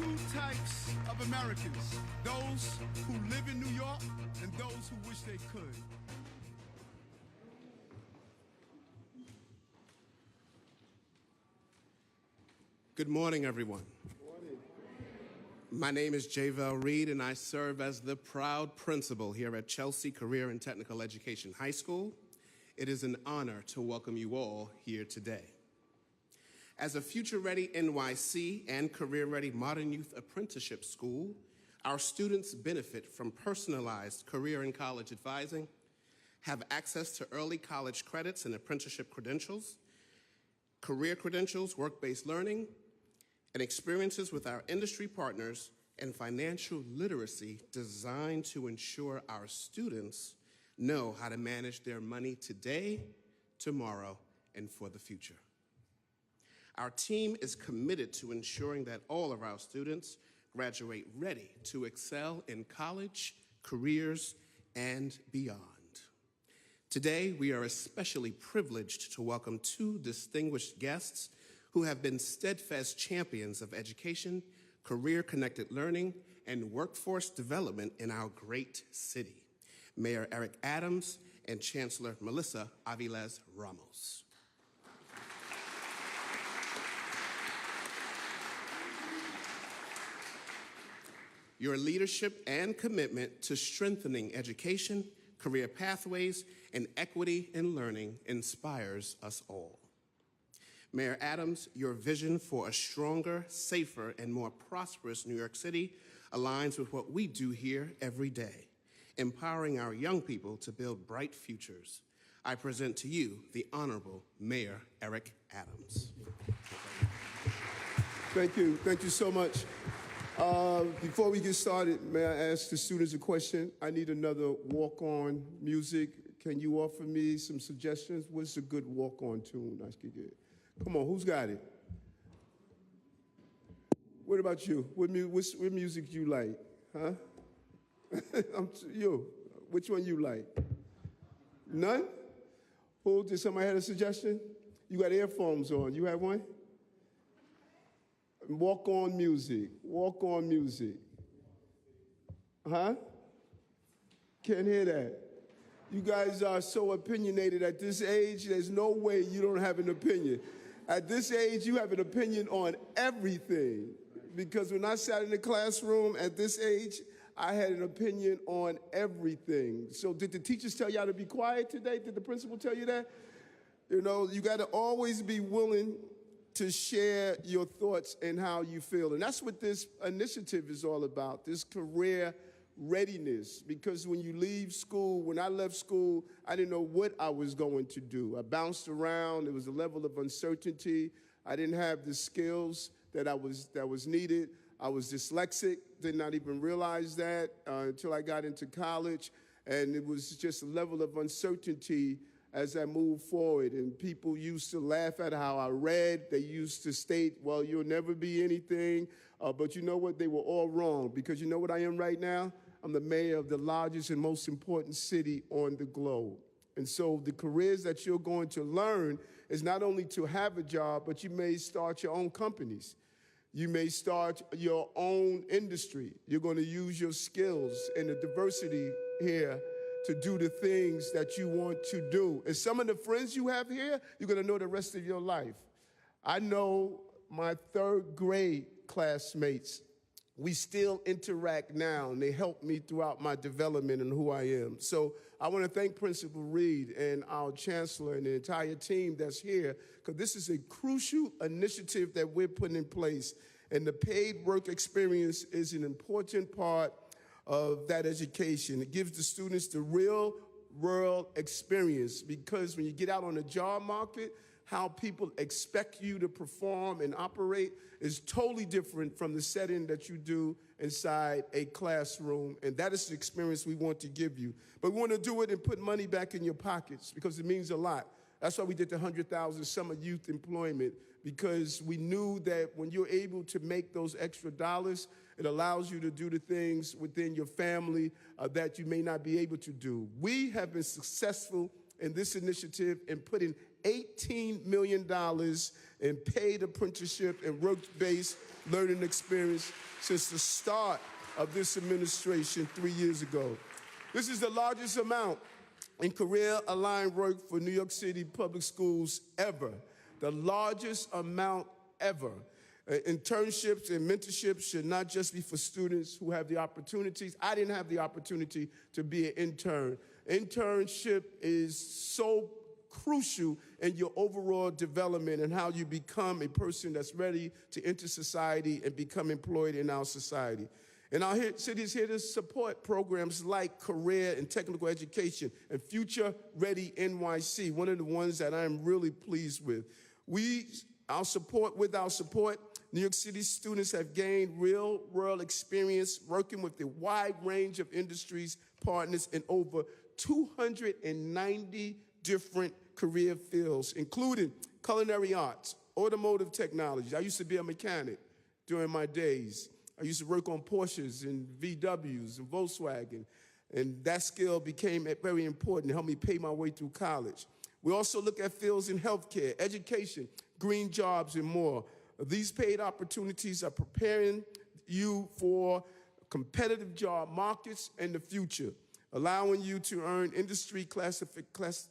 two types of Americans, those who live in New York and those who wish they could. Good morning, everyone. My name is Javel Reed, and I serve as the proud principal here at Chelsea Career and Technical Education High School. It is an honor to welcome you all here today. As a future-ready NYC and career-ready Modern Youth Apprenticeship School, our students benefit from personalized career and college advising, have access to early college credits and apprenticeship credentials, career credentials, work-based learning, and experiences with our industry partners and financial literacy designed to ensure our students know how to manage their money today, tomorrow, and for the future. Our team is committed to ensuring that all of our students graduate ready to excel in college, careers, and beyond. Today, we are especially privileged to welcome two distinguished guests who have been steadfast champions of education, career-connected learning, and workforce development in our great city, Mayor Eric Adams and Chancellor Melissa Aviles Ramos. Your leadership and commitment to strengthening education, career pathways, and equity in learning inspires us all. Mayor Adams, your vision for a stronger, safer, and more prosperous New York City aligns with what we do here every day, empowering our young people to build bright futures. I present to you the Honorable Mayor Eric Adams. Thank you so much. Before we get started, may I ask the students a question? I need another walk-on music. Can you offer me some suggestions? What's a good walk-on tune I could get? Come on, who's got it? What about you? What music do you like? Huh? You, which one you like? None? Who, did somebody have a suggestion? You got earphones on, you have one? Walk-on music, walk-on music. Huh? Can't hear that. You guys are so opinionated at this age, there's no way you don't have an opinion. At this age, you have an opinion on everything. Because when I sat in the classroom at this age, I had an opinion on everything. So did the teachers tell y'all to be quiet today? Did the principal tell you that? You know, you got to always be willing to share your thoughts and how you feel. And that's what this initiative is all about, this career readiness. Because when you leave school, when I left school, I didn't know what I was going to do. I bounced around. There was a level of uncertainty. I didn't have the skills that was needed. I was dyslexic, did not even realize that until I got into college. And it was just a level of uncertainty as I moved forward. And people used to laugh at how I read. They used to state, well, you'll never be anything. But you know what? They were all wrong, because you know what I am right now? I'm the mayor of the largest and most important city on the globe. And so the careers that you're going to learn is not only to have a job, but you may start your own companies. You may start your own industry. You're going to use your skills and the diversity here to do the things that you want to do. And some of the friends you have here, you're going to know the rest of your life. I know my third grade classmates. We still interact now, and they help me throughout my development and who I am. So I want to thank Principal Reed and our chancellor and the entire team that's here, because this is a crucial initiative that we're putting in place. And the paid work experience is an important part of that education. It gives the students the real world experience, because when you get out on the job market, how people expect you to perform and operate is totally different from the setting that you do inside a classroom. And that is the experience we want to give you. But we want to do it and put money back in your pockets, because it means a lot. That's why we did the 100,000 summer youth employment, because we knew that when you're able to make those extra dollars, it allows you to do the things within your family that you may not be able to do. We have been successful in this initiative in putting $18 million in paid apprenticeship and work-based learning experience since the start of this administration 3 years ago. This is the largest amount in career-aligned work for New York City public schools ever, the largest amount ever. Internships and mentorships should not just be for students who have the opportunities. I didn't have the opportunity to be an intern. Internship is so crucial in your overall development and how you become a person that's ready to enter society and become employed in our society. And our city is here to support programs like career and technical education and Future Ready NYC, one of the ones that I'm really pleased with. With our support, New York City students have gained real-world experience working with a wide range of industries, partners in over 290 different career fields, including culinary arts, automotive technology. I used to be a mechanic during my days. I used to work on Porsches and VWs and Volkswagen, and that skill became very important to help me pay my way through college. We also look at fields in healthcare, education, green jobs, and more. These paid opportunities are preparing you for competitive job markets in the future, allowing you to earn industry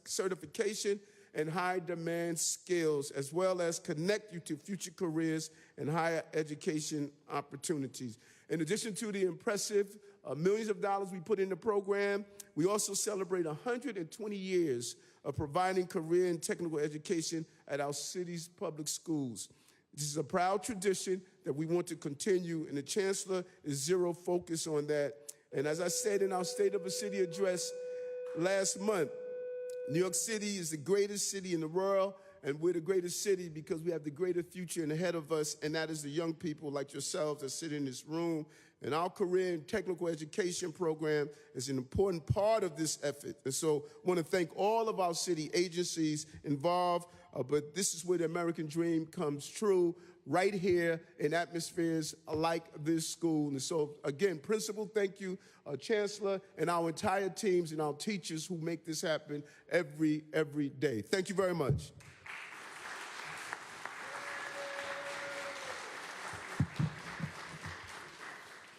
certification and high-demand skills, as well as connect you to future careers and higher education opportunities. In addition to the impressive millions of dollars we put in the program, we also celebrate 120 years of providing career and technical education at our city's public schools. This is a proud tradition that we want to continue, and the Chancellor is zero focused on that. And as I said in our State of the City address last month, New York City is the greatest city in the world, and we're the greatest city because we have the greater future ahead of us, and that is the young people like yourselves that sit in this room. And our career and technical education program is an important part of this effort. And so I want to thank all of our city agencies involved, but this is where the American dream comes true, right here in atmospheres like this school. And so, again, Principal, thank you, Chancellor, and our entire teams and our teachers who make this happen every day. Thank you very much.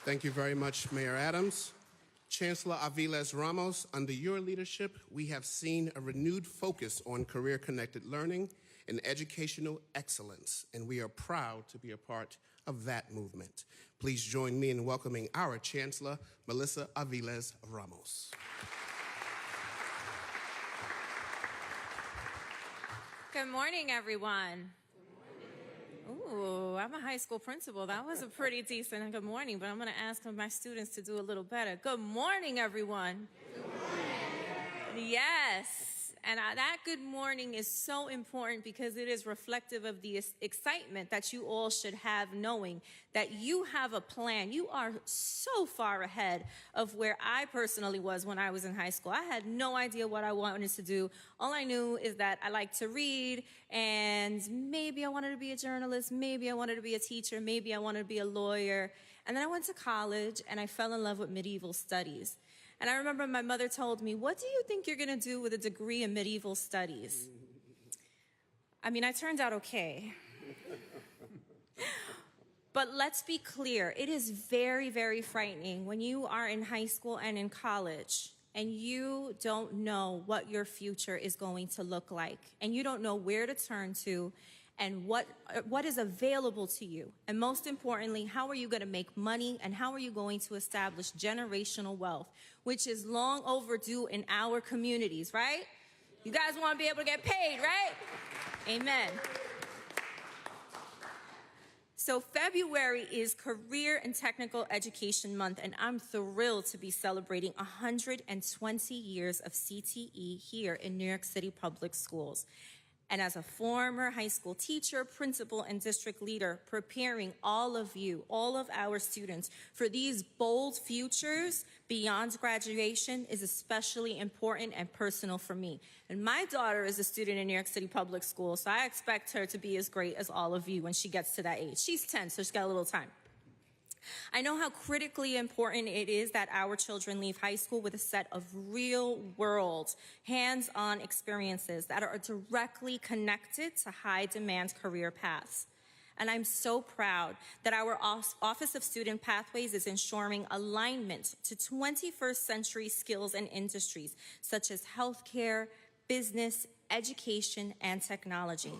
Thank you very much, Mayor Adams. Chancellor Aviles Ramos, under your leadership, we have seen a renewed focus on career-connected learning and educational excellence, and we are proud to be a part of that movement. Please join me in welcoming our Chancellor, Melissa Aviles Ramos. Good morning, everyone. Ooh, I'm a high school principal. That was a pretty decent good morning, but I'm going to ask my students to do a little better. Good morning, everyone. Good morning. Yes. And that good morning is so important because it is reflective of the excitement that you all should have, knowing that you have a plan. You are so far ahead of where I personally was when I was in high school. I had no idea what I wanted to do. All I knew is that I liked to read, and maybe I wanted to be a journalist, maybe I wanted to be a teacher, maybe I wanted to be a lawyer. And then I went to college, and I fell in love with medieval studies. And I remember my mother told me, "What do you think you're going to do with a degree in medieval studies?" I mean, I turned out okay. But let's be clear, it is very, very frightening when you are in high school and in college and you don't know what your future is going to look like, and you don't know where to turn to, and what is available to you. And most importantly, how are you going to make money, and how are you going to establish generational wealth, which is long overdue in our communities, right? You guys want to be able to get paid, right? Amen. So February is Career and Technical Education Month, and I'm thrilled to be celebrating 120 years of CTE here in New York City Public Schools. And as a former high school teacher, principal, and district leader, preparing all of you, all of our students, for these bold futures beyond graduation is especially important and personal for me. And my daughter is a student in New York City Public Schools, so I expect her to be as great as all of you when she gets to that age. She's 10, so she's got a little time. I know how critically important it is that our children leave high school with a set of real-world, hands-on experiences that are directly connected to high-demand career paths. And I'm so proud that our Office of Student Pathways is ensuring alignment to 21st century skills and industries such as healthcare, business, education, and technology.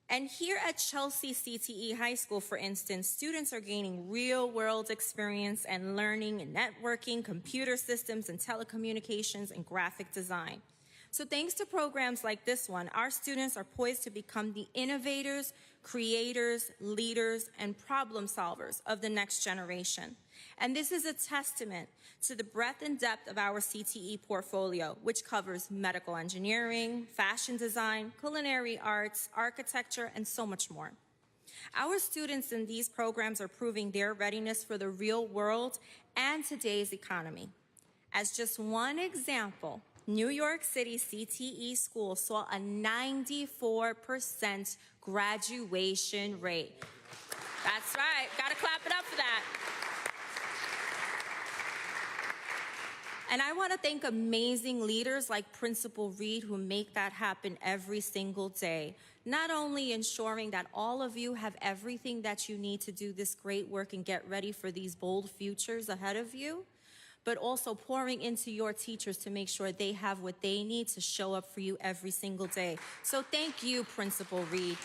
And here at Chelsea CTE High School, for instance, students are gaining real-world experience and learning in networking, computer systems, and telecommunications, and graphic design. So thanks to programs like this one, our students are poised to become the innovators, creators, leaders, and problem solvers of the next generation. And this is a testament to the breadth and depth of our CTE portfolio, which covers medical engineering, fashion design, culinary arts, architecture, and so much more. Our students in these programs are proving their readiness for the real world and today's economy. As just one example, New York City CTE School saw a 94% graduation rate. That's right, gotta clap it up for that. And I want to thank amazing leaders like Principal Reed who make that happen every single day. Not only ensuring that all of you have everything that you need to do this great work and get ready for these bold futures ahead of you, but also pouring into your teachers to make sure they have what they need to show up for you every single day. So thank you, Principal Reed.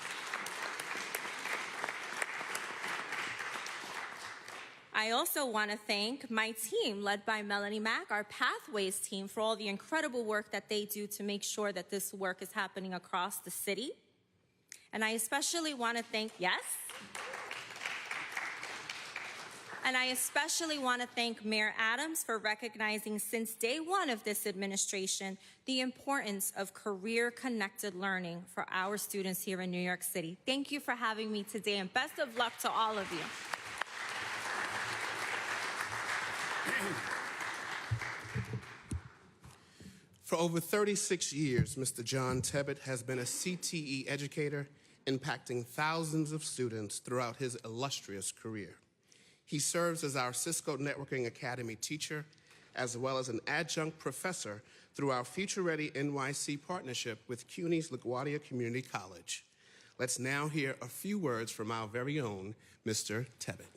I also want to thank my team, led by Melanie Mack, our Pathways team, for all the incredible work that they do to make sure that this work is happening across the city. And I especially want to thank, yes? And I especially want to thank Mayor Adams for recognizing since day one of this administration the importance of career-connected learning for our students here in New York City. Thank you for having me today, and best of luck to all of you. For over 36 years, Mr. John Tebbett has been a CTE educator, impacting thousands of students throughout his illustrious career. He serves as our Cisco Networking Academy teacher, as well as an adjunct professor through our Future Ready NYC partnership with CUNY's LaGuardia Community College. Let's now hear a few words from our very own Mr. Tebbett.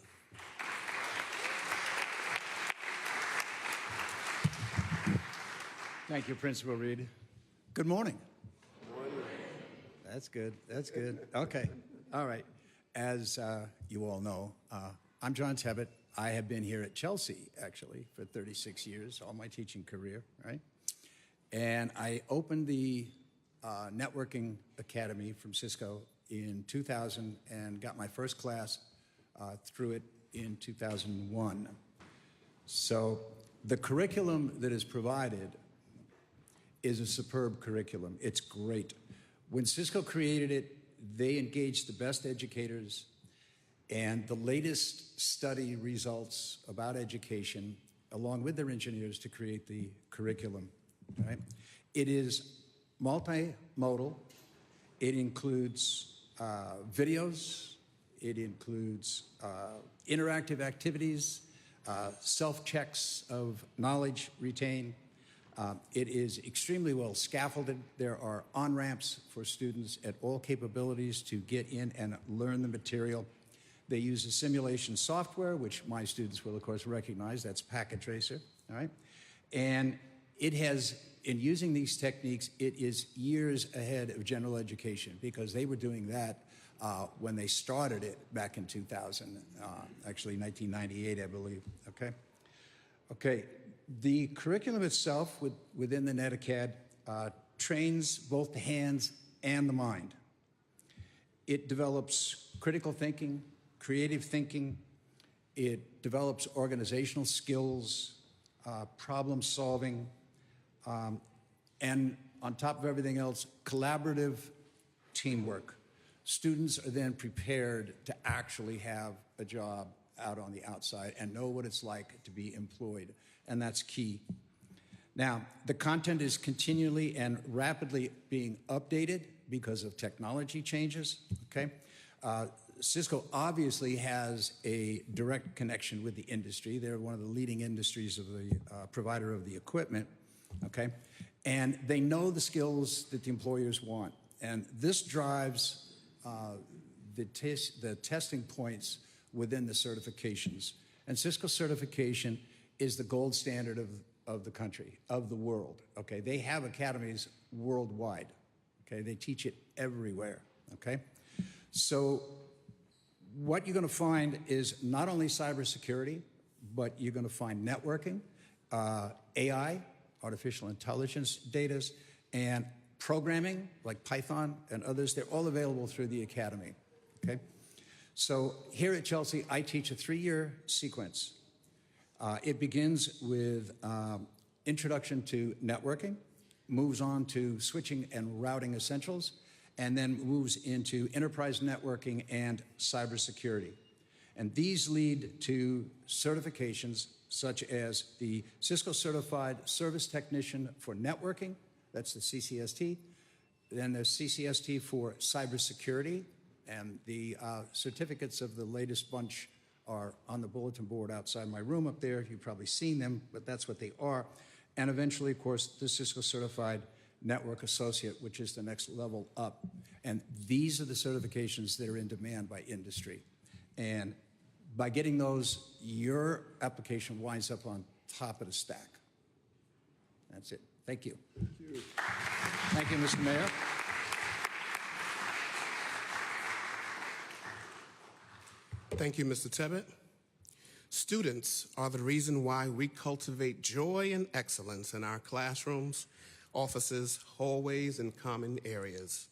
Thank you, Principal Reed. Good morning. Good morning. That's good. That's good. Okay. All right. As you all know, I'm John Tebbett. I have been here at Chelsea, actually, for 36 years, all my teaching career, right? And I opened the Networking Academy from Cisco in 2000 and got my first class through it in 2001. So the curriculum that is provided is a superb curriculum. It's great. When Cisco created it, they engaged the best educators, and the latest study results about education, along with their engineers, to create the curriculum. Right? It is multimodal. It includes videos. It includes interactive activities, self-checks of knowledge retained. It is extremely well scaffolded. There are on-ramps for students at all capabilities to get in and learn the material. They use a simulation software, which my students will, of course, recognize. That's Packet Tracer, all right? And it has, in using these techniques, it is years ahead of general education because they were doing that when they started it back in 2000, actually 1998, I believe, okay? Okay. The curriculum itself within the NetAcad trains both the hands and the mind. It develops critical thinking, creative thinking. It develops organizational skills, problem solving, and on top of everything else, collaborative teamwork. Students are then prepared to actually have a job out on the outside and know what it's like to be employed. And that's key. Now, the content is continually and rapidly being updated because of technology changes, okay? Cisco obviously has a direct connection with the industry. They're one of the leading industries of the provider of the equipment, okay? And they know the skills that the employers want. And this drives the testing points within the certifications. And Cisco certification is the gold standard of the country, of the world, okay? They have academies worldwide, okay? They teach it everywhere, okay? So what you're going to find is not only cybersecurity, but you're going to find networking, AI, artificial intelligence data, and programming like Python and others. They're all available through the academy, okay? So here at Chelsea, I teach a 3-year sequence. It begins with introduction to networking, moves on to switching and routing essentials, and then moves into enterprise networking and cybersecurity. And these lead to certifications such as the Cisco Certified Service Technician for Networking, that's the CCST, then the CCST for cybersecurity, and the certificates of the latest bunch are on the bulletin board outside my room up there. You've probably seen them, but that's what they are. And eventually, of course, the Cisco Certified Network Associate, which is the next level up. And these are the certifications that are in demand by industry. And by getting those, your application winds up on top of the stack. That's it. Thank you. Thank you. Thank you, Mr. Mayor. Thank you, Mr. Tebbett. Students are the reason why we cultivate joy and excellence in our classrooms, offices, hallways, and common areas.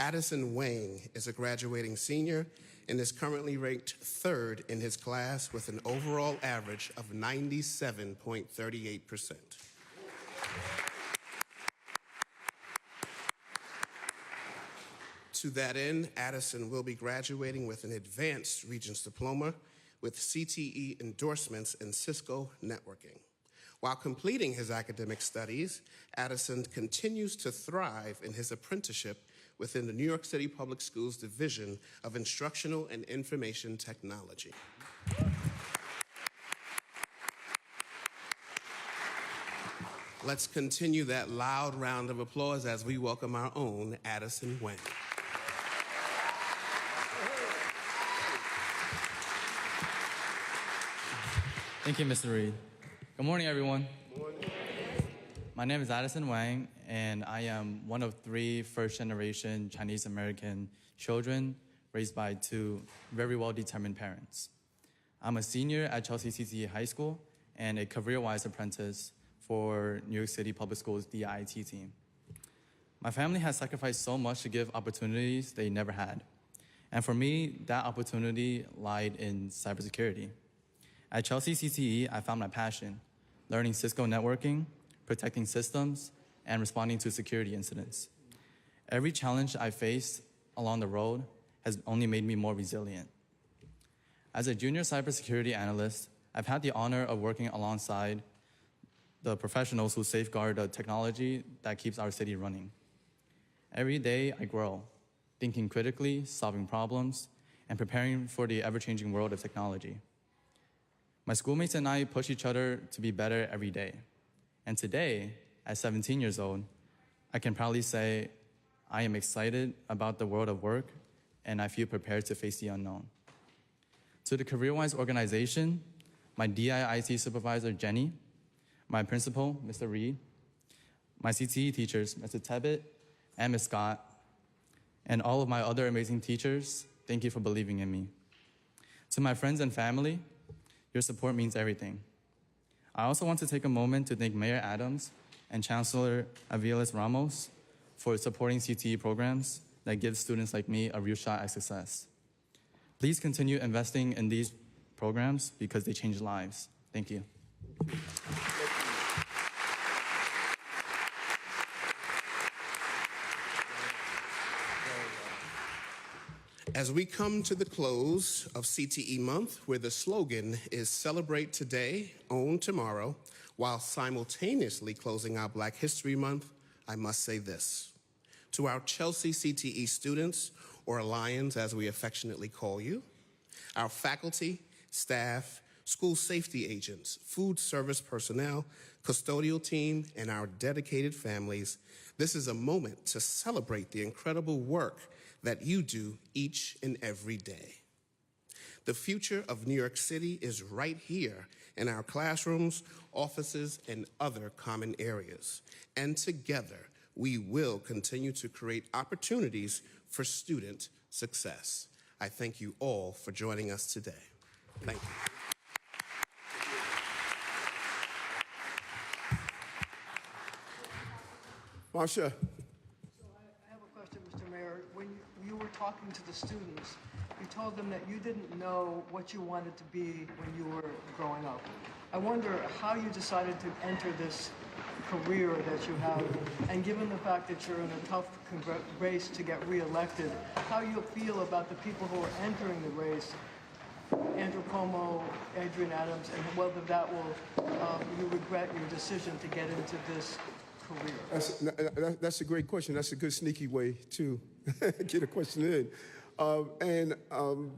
Addison Wang is a graduating senior and is currently ranked 3rd in his class with an overall average of 97.38%. To that end, Addison will be graduating with an advanced Regents Diploma with CTE endorsements in Cisco networking. While completing his academic studies, Addison continues to thrive in his apprenticeship within the New York City Public Schools Division of Instructional and Information Technology. Let's continue that loud round of applause as we welcome our own Addison Wang. Thank you, Mr. Reed. Good morning, everyone. Good morning. My name is Addison Wang, and I am one of 3 first-generation Chinese-American children raised by 2 very well-determined parents. I'm a senior at Chelsea CTE High School and a career-wise apprentice for New York City Public Schools DIT team. My family has sacrificed so much to give opportunities they never had. And for me, that opportunity lied in cybersecurity. At Chelsea CTE, I found my passion, learning Cisco networking, protecting systems, and responding to security incidents. Every challenge I faced along the road has only made me more resilient. As a junior cybersecurity analyst, I've had the honor of working alongside the professionals who safeguard the technology that keeps our city running. Every day I grow, thinking critically, solving problems, and preparing for the ever-changing world of technology. My schoolmates and I push each other to be better every day. And today, at 17 years old, I can proudly say I am excited about the world of work, and I feel prepared to face the unknown. To the CareerWise organization, my DIIT supervisor, Jenny, my principal, Mr. Reed, my CTE teachers, Mr. Tebbett and Ms. Scott, and all of my other amazing teachers, thank you for believing in me. To my friends and family, your support means everything. I also want to take a moment to thank Mayor Adams and Chancellor Aviles Ramos for supporting CTE programs that give students like me a real shot at success. Please continue investing in these programs because they change lives. Thank you. As we come to the close of CTE Month, where the slogan is Celebrate Today, Own Tomorrow, while simultaneously closing out Black History Month, I must say this. To our Chelsea CTE students or Lions as we affectionately call you, our faculty, staff, school safety agents, food service personnel, custodial team, and our dedicated families, this is a moment to celebrate the incredible work that you do each and every day. The future of New York City is right here in our classrooms, offices, and other common areas. And together, we will continue to create opportunities for student success. I thank you all for joining us today. Thank you. Marsha. So I have a question, Mr. Mayor. When you were talking to the students, you told them that you didn't know what you wanted to be when you were growing up. I wonder how you decided to enter this career that you have, and given the fact that you're in a tough race to get reelected, how you feel about the people who are entering the race, Andrew Cuomo, Adrian Adams, and whether that will, you regret your decision to get into this career? That's a great question. That's a good sneaky way to get a question in.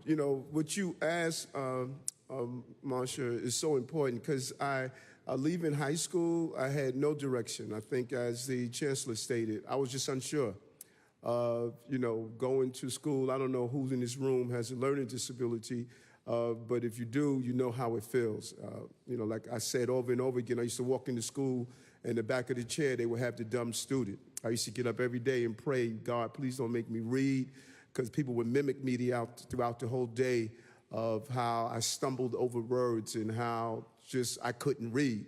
You know, what you asked, Marsha, is so important because leaving high school, I had no direction. I think as the chancellor stated, I was just unsure. You know, going to school, I don't know who in this room has a learning disability, but if you do, you know how it feels. You know, like I said over and over again, I used to walk into school, in the back of the chair, they would have the dumb student. I used to get up every day and pray, God, please don't make me read, because people would mimic me throughout the whole day of how I stumbled over words and how just I couldn't read.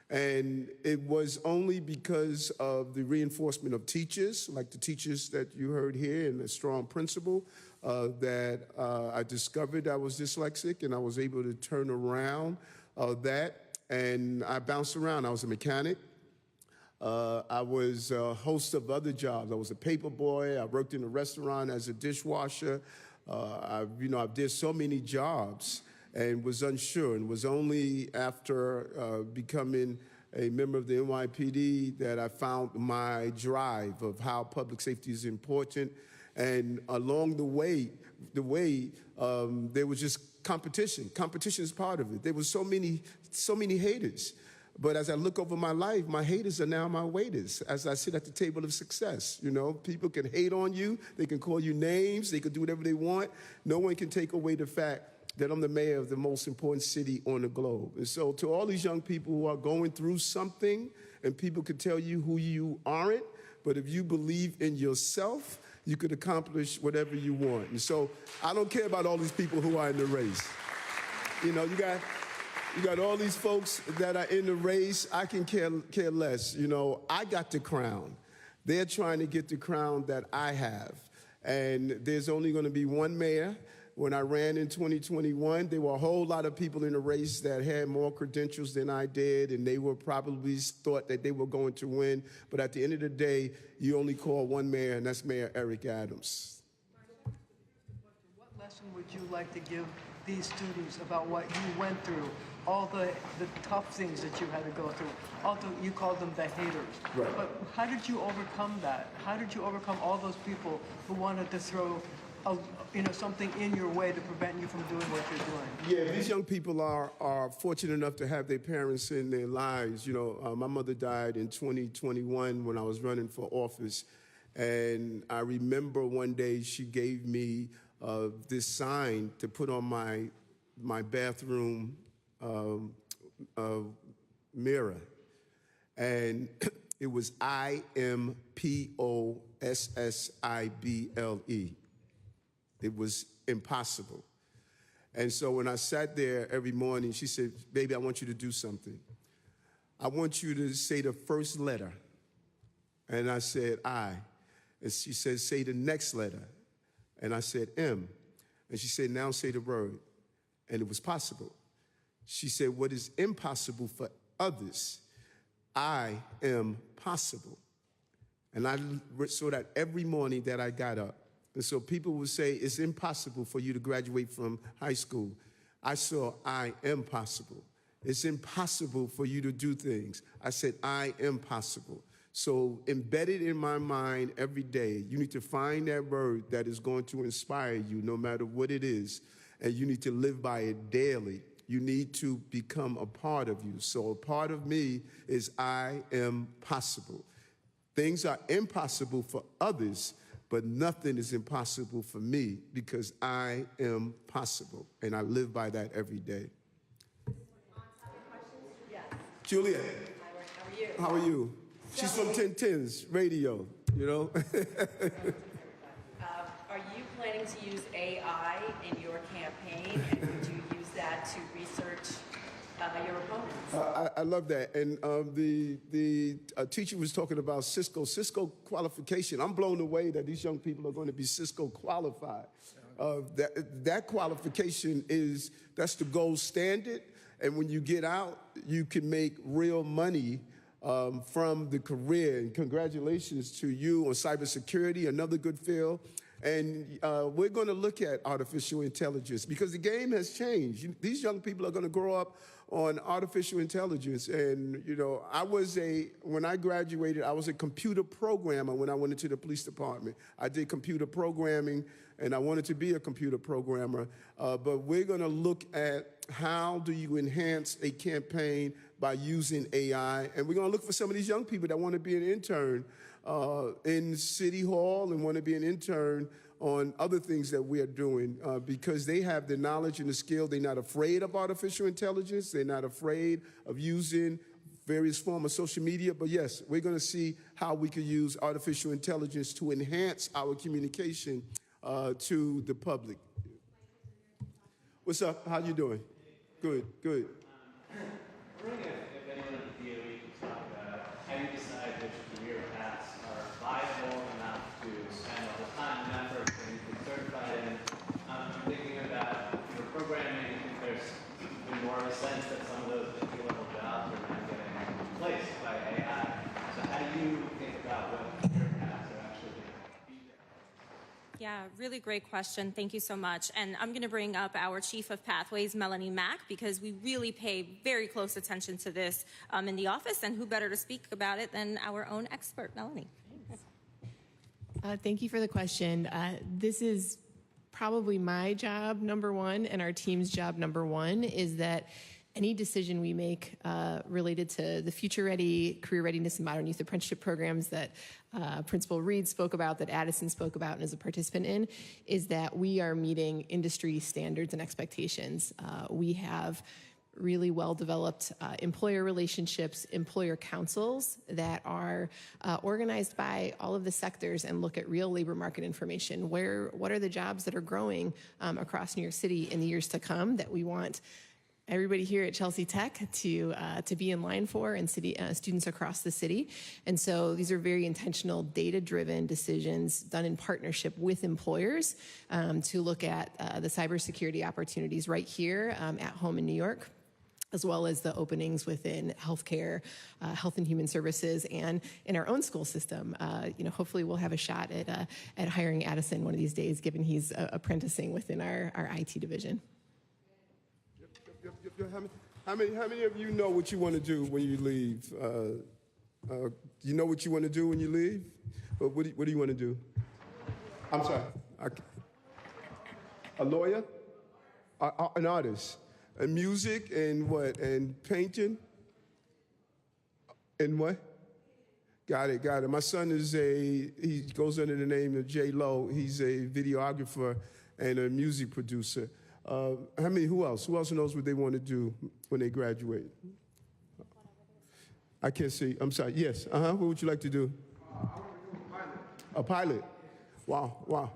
And it was only because of the reinforcement of teachers, like the teachers that you heard here and the strong principal, that I discovered I was dyslexic, and I was able to turn around that. And I bounced around. I was a mechanic. I was a host of other jobs. I was a paper boy. I worked in a restaurant as a dishwasher. I did so many jobs and was unsure. And was only after becoming a member of the NYPD that I found my drive of how public safety is important. And along the way, there was just competition. Competition is part of it. There was so many haters. But as I look over my life, my haters are now my waiters as I sit at the table of success. You know, people can hate on you. They can call you names. They can do whatever they want. No one can take away the fact that I'm the mayor of the most important city on the globe. And so to all these young people who are going through something, and people can tell you who you aren't, but if you believe in yourself, you could accomplish whatever you want. And so I don't care about all these people who are in the race. You know, you got all these folks that are in the race. I can care less. You know, I got the crown. They're trying to get the crown that I have. And there's only going to be one mayor. When I ran in 2021, there were a whole lot of people in the race that had more credentials than I did, and they were probably thought that they were going to win. But at the end of the day, you only call one mayor, and that's Mayor Eric Adams. What lesson would you like to give these students about what you went through, all the tough things that you had to go through? Although you called them the haters. Right. But how did you overcome that? How did you overcome all those people who wanted to throw something in your way to prevent you from doing what you're doing? Yeah, these young people are fortunate enough to have their parents in their lives. You know, my mother died in 2021 when I was running for office. And I remember one day she gave me this sign to put on my bathroom mirror. And it was IMPOSSIBLE. It was impossible. And so when I sat there every morning, she said, baby, I want you to do something. I want you to say the first letter. And I said, I. And she said, say the next letter. And I said, M. And she said, now say the word. And it was possible. She said, what is impossible for others, I am possible. And I saw that every morning that I got up. And so people would say, it's impossible for you to graduate from high school. I saw, I am possible. It's impossible for you to do things. I said, I am possible. So embedded in my mind every day, you need to find that word that is going to inspire you no matter what it is, and you need to live by it daily. You need to become a part of you. So a part of me is I am possible. Things are impossible for others, but nothing is impossible for me because I am possible, and I live by that every day. Julia, how are you? She's from 1010's radio, you know? Are you planning to use AI in your campaign, and would you use that to research your opponents? I love that. And the teacher was talking about Cisco qualification. I'm blown away that these young people are going to be Cisco qualified. That qualification that's the gold standard. And when you get out, you can make real money from the career. And congratulations to you on cybersecurity, another good field. And we're going to look at artificial intelligence because the game has changed. These young people are going to grow up on artificial intelligence. And, you know, when I graduated, I was a computer programmer when I went into the police department. I did computer programming, and I wanted to be a computer programmer. But we're going to look at how do you enhance a campaign by using AI. And we're going to look for some of these young people that want to be an intern in City Hall and want to be an intern on other things that we are doing because they have the knowledge and the skill. They're not afraid of artificial intelligence. They're not afraid of using various forms of social media. But yes, we're going to see how we can use artificial intelligence to enhance our communication to the public. What's up? How you doing? Good, good. I'm wondering if anyone at the DOE can talk about how you decide which career paths are viable enough to spend all the time and effort that you get certified in. I'm thinking about for programming, I think there's been more of a sense that some of those entry-level jobs are now getting replaced by AI. So how do you think about what career paths are actually going to be there? Yeah, really great question. Thank you so much. And I'm going to bring up our Chief of Pathways, Melanie Mack, because we really pay very close attention to this in the office. And who better to speak about it than our own expert, Melanie? Thank you for the question. This is probably my job, number one, and our team's job, number one, is that any decision we make related to the Future Ready, Career Readiness, and Modern Youth Apprenticeship programs that Principal Reed spoke about, that Addison spoke about and is a participant in, is that we are meeting industry standards and expectations. We have really well-developed employer relationships, employer councils that are organized by all of the sectors and look at real labor market information. What are the jobs that are growing across New York City in the years to come that we want everybody here at Chelsea Tech to be in line for, and students across the city. And so these are very intentional, data-driven decisions done in partnership with employers to look at the cybersecurity opportunities right here at home in New York, as well as the openings within healthcare, health and human services, and in our own school system. Hopefully we'll have a shot at hiring Addison one of these days, given he's apprenticing within our IT division. How many of you know what you want to do when you leave? You know what you want to do when you leave? What do you want to do? I'm sorry. A lawyer? An artist? And music and what? And painting? And what? Got it. My son he goes under the name of J. Lo. He's a videographer and a music producer. Who else? Who else knows what they want to do when they graduate? I can't see. I'm sorry. Yes. What would you like to do? I want to do a pilot. Wow.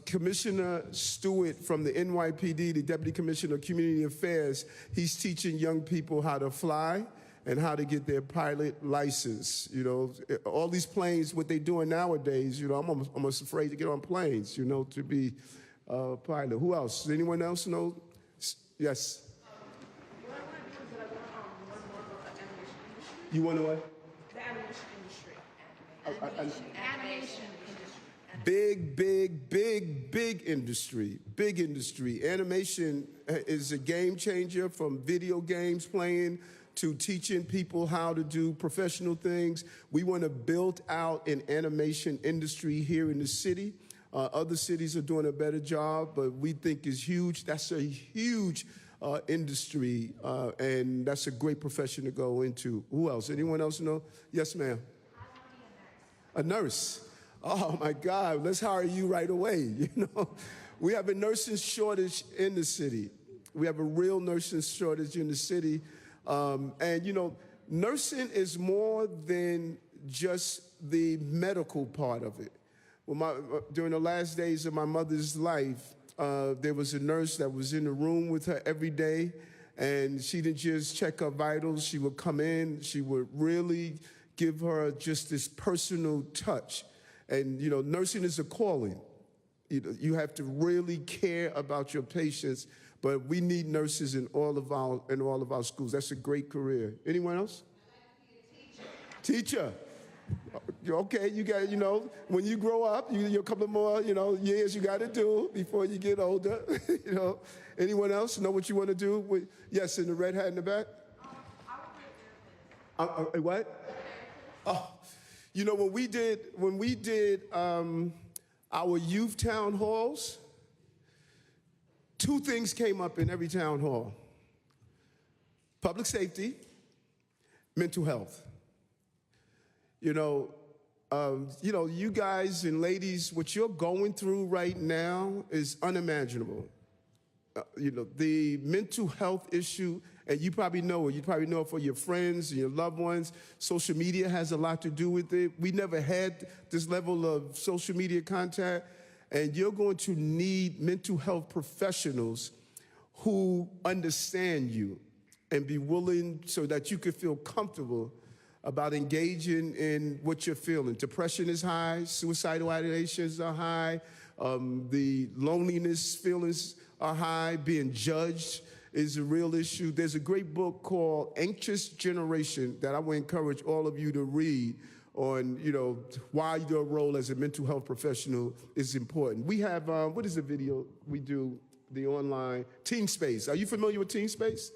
Commissioner Stewart from the NYPD, the Deputy Commissioner of Community Affairs, he's teaching young people how to fly and how to get their pilot license. You know, all these planes, what they're doing nowadays, you know, I'm almost afraid to get on planes, you know, to be pilot. Who else? Does anyone else know? Yes. What I want to do is that I want to learn more about the animation industry. You want to what? The animation industry. Animation industry. Big industry. Animation is a game changer from video games playing to teaching people how to do professional things. We want to build out an animation industry here in the city. Other cities are doing a better job, but we think is huge. That's a huge industry, and that's a great profession to go into. Who else? Anyone else know? Yes, ma'am. A nurse. Oh my God, let's hire you right away. You know, we have a nursing shortage in the city. We have a real nursing shortage in the city. And you know, nursing is more than just the medical part of it. Well, during the last days of my mother's life, there was a nurse that was in the room with her every day, and she didn't just check her vitals. She would come in, she would really give her just this personal touch. And, you know, nursing is a calling. You have to really care about your patients, but we need nurses in all of our schools. That's a great career. Anyone else? Teacher. Okay, you got, you know, when you grow up, you a couple more, you know, years you got to do before you get older. You know, anyone else know what you want to do? Yes, in the red hat in the back. What? Oh, you know, when we did our youth town halls, two things came up in every town hall: public safety, mental health. You know, you guys and ladies, what you're going through right now is unimaginable. You know, the mental health issue, and you probably know it. You probably know it for your friends and your loved ones. Social media has a lot to do with it. We never had this level of social media contact, and you're going to need mental health professionals who understand you and be willing so that you can feel comfortable about engaging in what you're feeling. Depression is high, suicidal ideations are high, the loneliness feelings are high, being judged is a real issue. There's a great book called Anxious Generation that I would encourage all of you to read on, you know, why your role as a mental health professional is important. We have, what is the video we do, the online, TeenSpace. Are you familiar with TeenSpace?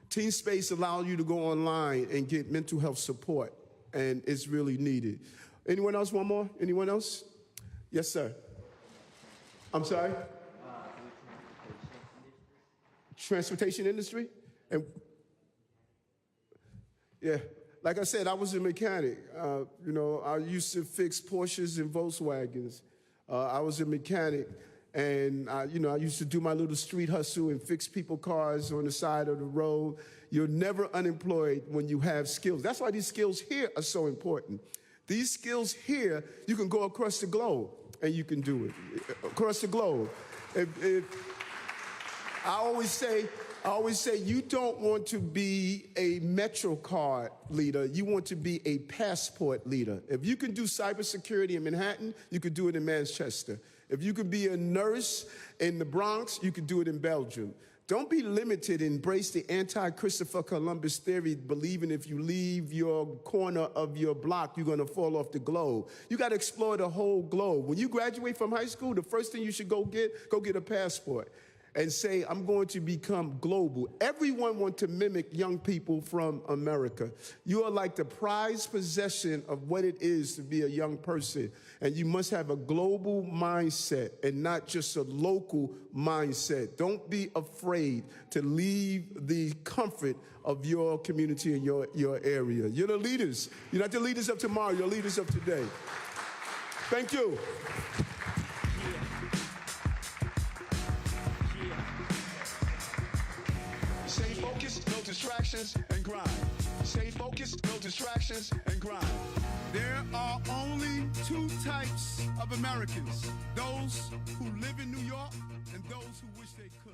TeenSpace allows you to go online and get mental health support, and it's really needed. Anyone else want more? Anyone else? Yes, sir. I'm sorry? Transportation industry? And yeah, like I said, I was a mechanic. You know, I used to fix Porsches and Volkswagens. I was a mechanic. And, you know, I used to do my little street hustle and fix people cars on the side of the road. You're never unemployed when you have skills. That's why these skills here are so important. These skills here, you can go across the globe and you can do it. Across the globe. I always say you don't want to be a MetroCard leader. You want to be a passport leader. If you can do cybersecurity in Manhattan, you could do it in Manchester. If you could be a nurse in the Bronx, you could do it in Belgium. Don't be limited. Embrace the anti-Christopher Columbus theory, believing if you leave your corner of your block, you're going to fall off the globe. You got to explore the whole globe. When you graduate from high school, the first thing you should go get a passport and say, I'm going to become global. Everyone wants to mimic young people from America. You are like the prized possession of what it is to be a young person. And you must have a global mindset and not just a local mindset. Don't be afraid to leave the comfort of your community and your area. You're the leaders. You're not the leaders of tomorrow, you're leaders of today. Thank you. Stay focused, no distractions, and grind. Stay focused, no distractions, and grind. There are only two types of Americans: those who live in New York and those who wish they could.